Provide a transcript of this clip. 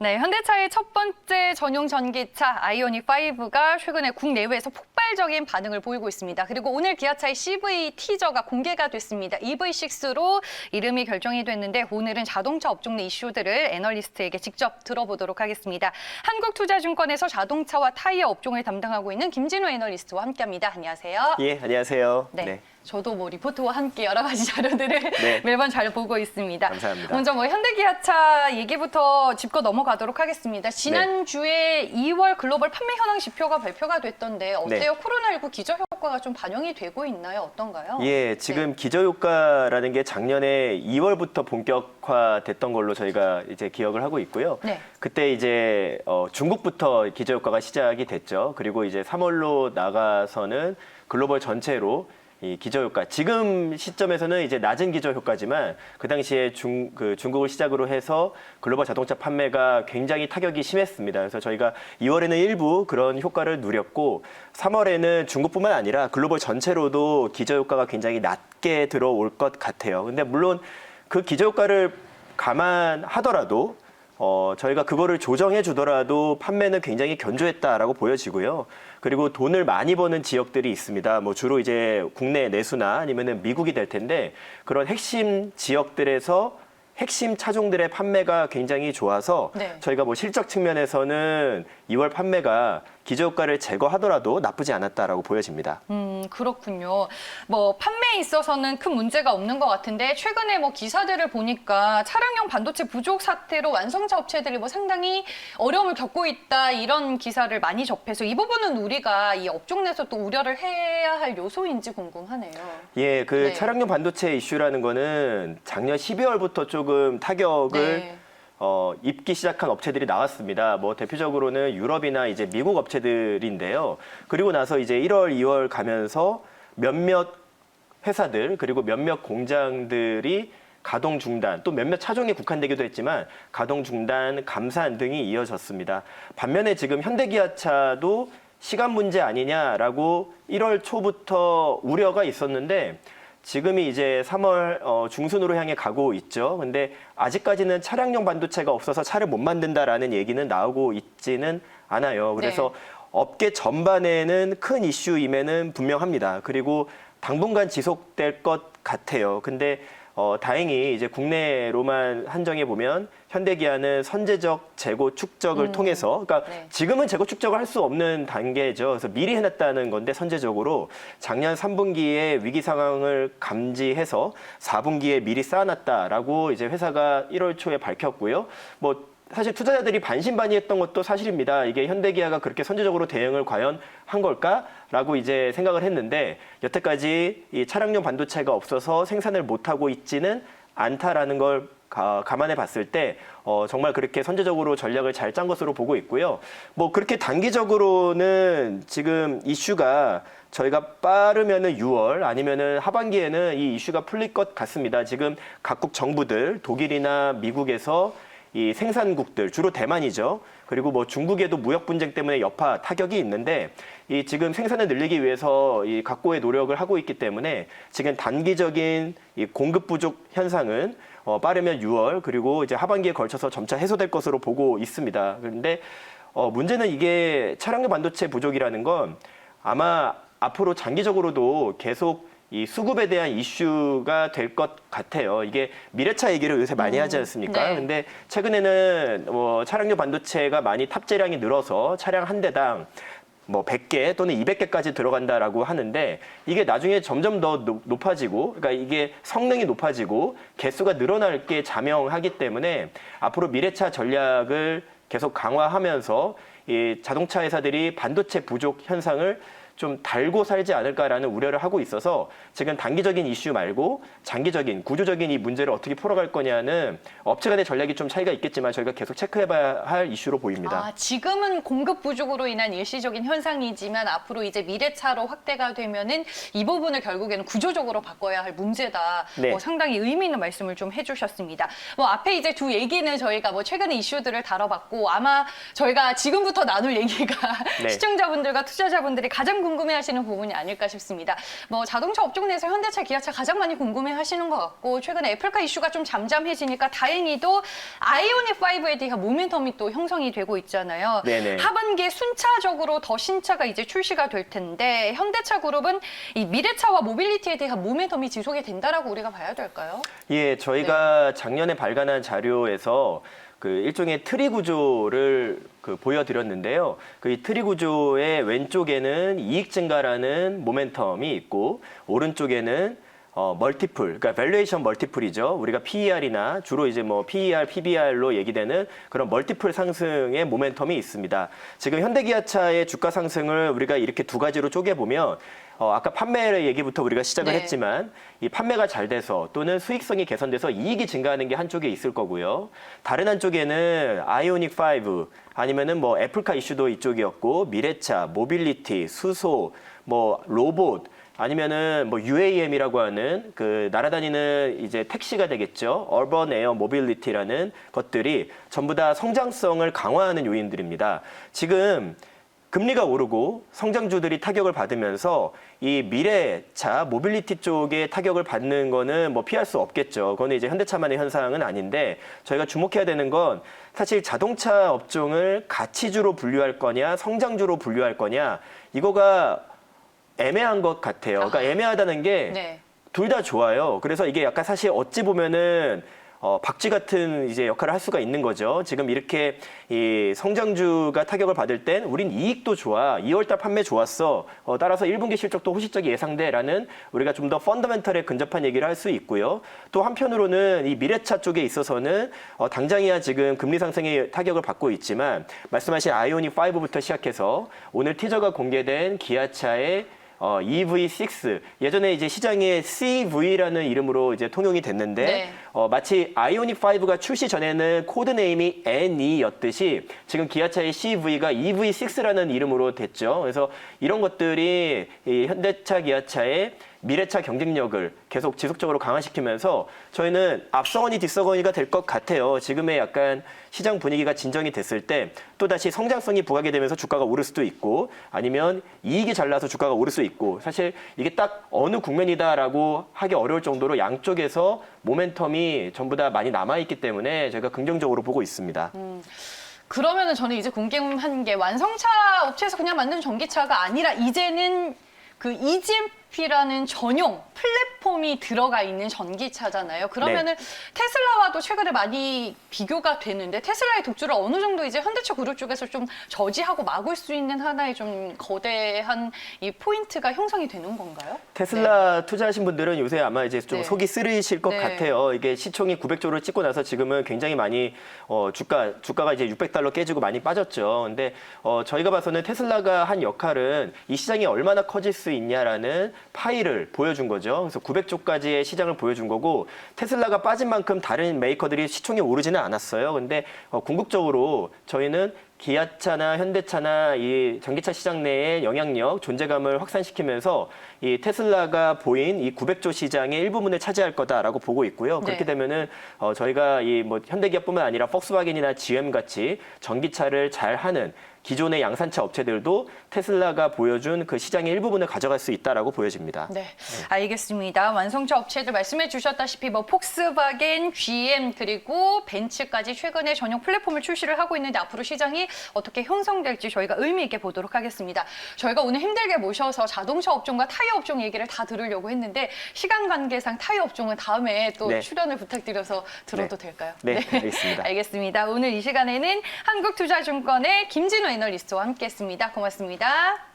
네, 현대차의 첫 번째 전용 전기차 아이오닉 5가 최근에 국내외에서 폭발적인 반응을 보이고 있습니다. 그리고 오늘 기아차의 CV 티저가 공개가 됐습니다. EV6로 이름이 결정이 됐는데 오늘은 자동차 업종 내 이슈들을 애널리스트에게 직접 들어보도록 하겠습니다. 한국투자증권에서 자동차와 타이어 업종을 담당하고 있는 김진우 애널리스트와 함께합니다. 안녕하세요. 예, 안녕하세요. 네. 저도 리포트와 함께 여러 가지 자료들을 네. 매번 잘 보고 있습니다. 감사합니다. 먼저 현대기아차 얘기부터 짚고 넘어가도록 하겠습니다. 지난주에 2월 글로벌 판매 현황 지표가 발표가 됐던데 어때요? 코로나19 기저효과가 좀 반영이 되고 있나요? 어떤가요? 예, 지금 기저효과라는 게 작년에 2월부터 본격화됐던 걸로 저희가 이제 기억을 하고 있고요. 네. 그때 이제 중국부터 기저효과가 시작이 됐죠. 그리고 이제 3월로 나가서는 글로벌 전체로 이 기저효과, 지금 시점에서는 이제 낮은 기저효과지만 그 당시에 중국을 시작으로 해서 글로벌 자동차 판매가 굉장히 타격이 심했습니다. 그래서 저희가 2월에는 일부 그런 효과를 누렸고 3월에는 중국뿐만 아니라 글로벌 전체로도 기저효과가 굉장히 낮게 들어올 것 같아요. 근데 물론 그 기저효과를 감안하더라도 저희가 그거를 조정해 주더라도 판매는 굉장히 견조했다라고 보여지고요. 그리고 돈을 많이 버는 지역들이 있습니다. 주로 이제 국내 내수나 아니면은 미국이 될 텐데 그런 핵심 지역들에서 핵심 차종들의 판매가 굉장히 좋아서 저희가 실적 측면에서는 2월 판매가 기저효과를 제거하더라도 나쁘지 않았다라고 보여집니다. 그렇군요. 판매에 있어서는 큰 문제가 없는 것 같은데 최근에 기사들을 보니까 차량용 반도체 부족 사태로 완성차 업체들이 상당히 어려움을 겪고 있다 이런 기사를 많이 접해서 이 부분은 우리가 이 업종 내에서 또 우려를 해야 할 요소인지 궁금하네요. 예, 차량용 반도체 이슈라는 거는 작년 12월부터 조금 타격을 입기 시작한 업체들이 나왔습니다. 대표적으로는 유럽이나 이제 미국 업체들인데요. 그리고 나서 이제 1월, 2월 가면서 몇몇 회사들 그리고 몇몇 공장들이 가동 중단, 또 몇몇 차종에 국한되기도 했지만 가동 중단, 감산 등이 이어졌습니다. 반면에 지금 현대기아차도 시간 문제 아니냐라고 1월 초부터 우려가 있었는데 지금이 이제 3월 중순으로 향해 가고 있죠. 근데 아직까지는 차량용 반도체가 없어서 차를 못 만든다라는 얘기는 나오고 있지는 않아요. 그래서 업계 전반에는 큰 이슈임에는 분명합니다. 그리고 당분간 지속될 것 같아요. 근데 다행히 이제 국내로만 한정해 보면 현대기아는 선제적 재고 축적을 통해서, 그러니까 지금은 재고 축적을 할 수 없는 단계죠. 그래서 미리 해놨다는 건데 선제적으로 작년 3분기에 위기 상황을 감지해서 4분기에 미리 쌓아놨다라고 이제 회사가 1월 초에 밝혔고요. 사실 투자자들이 반신반의했던 것도 사실입니다. 이게 현대기아가 그렇게 선제적으로 대응을 과연 한 걸까라고 이제 생각을 했는데 여태까지 이 차량용 반도체가 없어서 생산을 못하고 있지는 않다라는 걸 감안해 봤을 때 정말 그렇게 선제적으로 전략을 잘 짠 것으로 보고 있고요. 그렇게 단기적으로는 지금 이슈가 저희가 빠르면은 6월 아니면은 하반기에는 이 이슈가 풀릴 것 같습니다. 지금 각국 정부들 독일이나 미국에서 이 생산국들, 주로 대만이죠. 그리고 중국에도 무역 분쟁 때문에 여파 타격이 있는데 이 지금 생산을 늘리기 위해서 이 각고의 노력을 하고 있기 때문에 지금 단기적인 이 공급 부족 현상은 빠르면 6월 그리고 이제 하반기에 걸쳐서 점차 해소될 것으로 보고 있습니다. 그런데 문제는 이게 차량용 반도체 부족이라는 건 아마 앞으로 장기적으로도 계속 이 수급에 대한 이슈가 될 것 같아요. 이게 미래차 얘기를 요새 많이 하지 않습니까? 근데 최근에는 차량용 반도체가 많이 탑재량이 늘어서 차량 한 대당 100개 또는 200개까지 들어간다라고 하는데 이게 나중에 점점 더 높아지고, 그러니까 이게 성능이 높아지고 개수가 늘어날 게 자명하기 때문에 앞으로 미래차 전략을 계속 강화하면서 이 자동차 회사들이 반도체 부족 현상을 좀 달고 살지 않을까라는 우려를 하고 있어서 지금 단기적인 이슈 말고 장기적인 구조적인 이 문제를 어떻게 풀어갈 거냐는 업체 간의 전략이 좀 차이가 있겠지만 저희가 계속 체크해봐야 할 이슈로 보입니다. 지금은 공급 부족으로 인한 일시적인 현상이지만 앞으로 이제 미래차로 확대가 되면은 이 부분을 결국에는 구조적으로 바꿔야 할 문제다. 상당히 의미 있는 말씀을 좀 해주셨습니다. 앞에 이제 두 얘기는 저희가 최근의 이슈들을 다뤄봤고 아마 저희가 지금부터 나눌 얘기가 시청자분들과 투자자분들이 가장 궁금해하시는 부분이 아닐까 싶습니다. 뭐 자동차 업종 내에서 현대차, 기아차 가장 많이 궁금해하시는 것 같고 최근에 애플카 이슈가 좀 잠잠해지니까 다행히도 아이오닉 5에 대한 모멘텀이 또 형성이 되고 있잖아요. 네네. 하반기에 순차적으로 더 신차가 이제 출시가 될 텐데 현대차 그룹은 이 미래차와 모빌리티에 대한 모멘텀이 지속이 된다라고 우리가 봐야 될까요? 예, 저희가 작년에 발간한 자료에서 그 일종의 트리 구조를 보여드렸는데요. 그 이 트리 구조의 왼쪽에는 이익 증가라는 모멘텀이 있고 오른쪽에는 멀티플, 그러니까 밸류에이션 멀티플이죠. 우리가 PER이나 주로 이제 뭐 PER, PBR로 얘기되는 그런 멀티플 상승의 모멘텀이 있습니다. 지금 현대기아차의 주가 상승을 우리가 이렇게 두 가지로 쪼개보면 아까 판매 얘기부터 우리가 시작을 네. 했지만 이 판매가 잘 돼서 또는 수익성이 개선돼서 이익이 증가하는 게 한쪽에 있을 거고요. 다른 한쪽에는 아이오닉 5 아니면은 뭐 애플카 이슈도 이쪽이었고 미래차, 모빌리티, 수소, 뭐 로봇 아니면은 뭐 UAM이라고 하는 그 날아다니는 이제 택시가 되겠죠. 어번 에어 모빌리티라는 것들이 전부 다 성장성을 강화하는 요인들입니다. 지금 금리가 오르고 성장주들이 타격을 받으면서 이 미래차 모빌리티 쪽에 타격을 받는 거는 뭐 피할 수 없겠죠. 그거는 이제 현대차만의 현상은 아닌데 저희가 주목해야 되는 건 사실 자동차 업종을 가치주로 분류할 거냐 성장주로 분류할 거냐 이거가 애매한 것 같아요. 그러니까 애매하다는 게 둘 다 좋아요. 그래서 이게 약간 사실 어찌 보면은 박쥐 같은 이제 역할을 할 수가 있는 거죠. 지금 이렇게 이 성장주가 타격을 받을 땐 우린 이익도 좋아. 2월달 판매 좋았어. 따라서 1분기 실적도 호시적이 예상돼라는 우리가 좀 더 펀더멘털에 근접한 얘기를 할 수 있고요. 또 한편으로는 이 미래차 쪽에 있어서는 당장이야 지금 금리 상승의 타격을 받고 있지만 말씀하신 아이오닉 5부터 시작해서 오늘 티저가 공개된 기아차의 EV6 예전에 이제 시장에 CV라는 이름으로 이제 통용이 됐는데 마치 아이오닉 5가 출시 전에는 코드 네임이 NE였듯이 지금 기아차의 CV가 EV6라는 이름으로 됐죠. 그래서 이런 것들이 이 현대차 기아차의 미래차 경쟁력을 계속 지속적으로 강화시키면서 저희는 앞서거니 뒷서거니가 될 것 같아요. 지금의 약간 시장 분위기가 진정이 됐을 때 또다시 성장성이 부각이 되면서 주가가 오를 수도 있고 아니면 이익이 잘 나서 주가가 오를 수 있고 사실 이게 딱 어느 국면이다라고 하기 어려울 정도로 양쪽에서 모멘텀이 전부 다 많이 남아있기 때문에 저희가 긍정적으로 보고 있습니다. 그러면은 저는 이제 궁금한 게 완성차 업체에서 그냥 만든 전기차가 아니라 이제는 그 EGMP라는 전용 플랫폼이 들어가 있는 전기차잖아요. 그러면은 테슬라와도 최근에 많이 비교가 되는데 테슬라의 독주를 어느 정도 이제 현대차 그룹 쪽에서 좀 저지하고 막을 수 있는 하나의 좀 거대한 이 포인트가 형성이 되는 건가요? 테슬라 투자하신 분들은 요새 아마 이제 좀 속이 쓰리실 것 같아요. 이게 시총이 900조를 찍고 나서 지금은 굉장히 많이 주가가 이제 600달러 깨지고 많이 빠졌죠. 근데 저희가 봐서는 테슬라가 한 역할은 이 시장이 얼마나 커질 수 있냐라는 파이를 보여준 거죠. 그래서 900조까지의 시장을 보여준 거고 테슬라가 빠진 만큼 다른 메이커들이 시총이 오르지는 않았어요. 근데 궁극적으로 저희는 기아차나 현대차나 이 전기차 시장 내의 영향력, 존재감을 확산시키면서 이 테슬라가 보인 이 900조 시장의 일부분을 차지할 거다라고 보고 있고요. 그렇게 되면은 저희가 이 뭐 현대기아뿐만 아니라 폭스바겐이나 GM 같이 전기차를 잘 하는 기존의 양산차 업체들도 테슬라가 보여준 그 시장의 일부분을 가져갈 수 있다라고 보여집니다. 네, 알겠습니다. 완성차 업체들 말씀해 주셨다시피 뭐 폭스바겐, GM 그리고 벤츠까지 최근에 전용 플랫폼을 출시를 하고 있는데 앞으로 시장이 어떻게 형성될지 저희가 의미 있게 보도록 하겠습니다. 저희가 오늘 힘들게 모셔서 자동차 업종과 타이어 업종 얘기를 다 들으려고 했는데 시간 관계상 타이어 업종은 다음에 또 출연을 부탁드려서 들어도 될까요? 네, 알겠습니다. 알겠습니다. 오늘 이 시간에는 한국투자증권의 김진우 애널리스트와 함께했습니다. 고맙습니다.